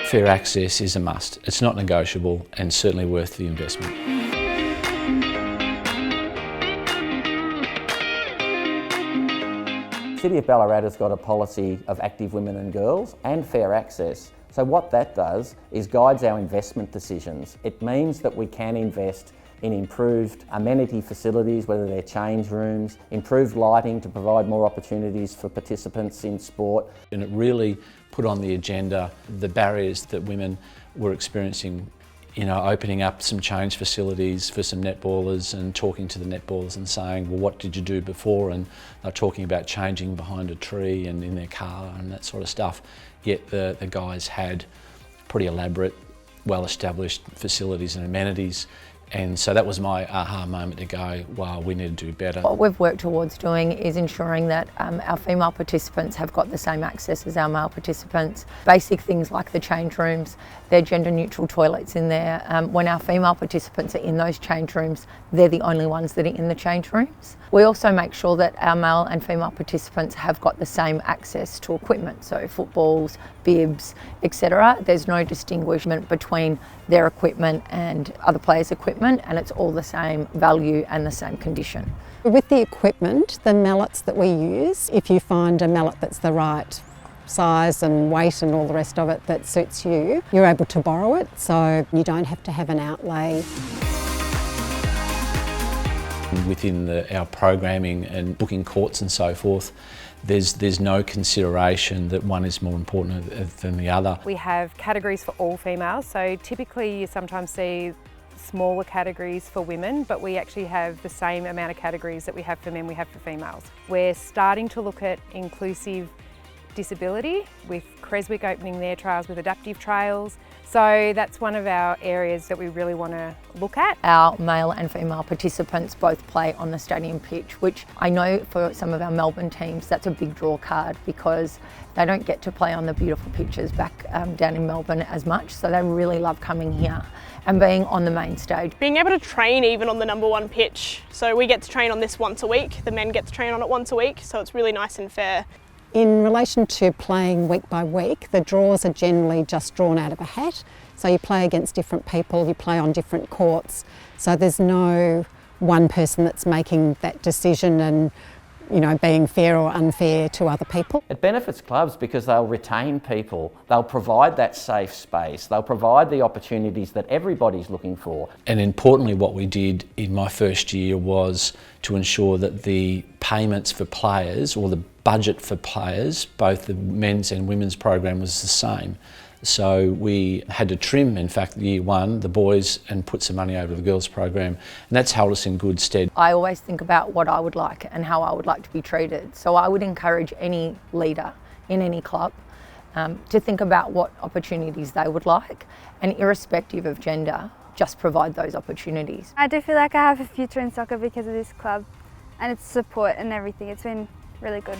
Fair access is a must. It's not negotiable and certainly worth the investment. The City of Ballarat has got a policy of active women and girls and fair access. So what that does is guides our investment decisions. It means that we can invest in improved amenity facilities, whether they're change rooms, improved lighting to provide more opportunities for participants in sport. And it really put on the agenda the barriers that women were experiencing, opening up some change facilities for some netballers and talking to the netballers and saying, well, what did you do before? And they're talking about changing behind a tree and in their car and that sort of stuff. Yet the guys had pretty elaborate, well-established facilities and amenities. And so that was my aha moment to go, wow, we need to do better. What we've worked towards doing is ensuring that our female participants have got the same access as our male participants. Basic things like the change rooms, they're gender neutral toilets in there. When our female participants are in those change rooms, they're the only ones that are in the change rooms. We also make sure that our male and female participants have got the same access to equipment, so footballs, bibs, etc. There's no distinguishment between their equipment and other players' equipment, and it's all the same value and the same condition. With the equipment, the mallets that we use, if you find a mallet that's the right size and weight and all the rest of it that suits you, you're able to borrow it, so you don't have to have an outlay. Within our programming and booking courts and so forth, there's no consideration that one is more important than the other. We have categories for all females, so typically you sometimes see smaller categories for women, but we actually have the same amount of categories that we have for men, we have for females. We're starting to look at inclusive disability, with Creswick opening their trails with adaptive trails. So that's one of our areas that we really want to look at. Our male and female participants both play on the stadium pitch, which I know for some of our Melbourne teams that's a big draw card because they don't get to play on the beautiful pitches back down in Melbourne as much, so they really love coming here and being on the main stage. Being able to train even on the #1 pitch, so we get to train on this once a week, the men get to train on it once a week, so it's really nice and fair. In relation to playing week by week, the draws are generally just drawn out of a hat. So you play against different people, you play on different courts. So there's no one person that's making that decision and being fair or unfair to other people. It benefits clubs because they'll retain people, they'll provide that safe space, they'll provide the opportunities that everybody's looking for. And importantly, what we did in my first year was to ensure that the payments for players, or the budget for players, both the men's and women's program, was the same. So we had to trim, in fact, year one, the boys, and put some money over the girls' program, and that's held us in good stead. I always think about what I would like and how I would like to be treated. So I would encourage any leader in any club to think about what opportunities they would like, and irrespective of gender, just provide those opportunities. I do feel like I have a future in soccer because of this club and its support and everything. It's been really good.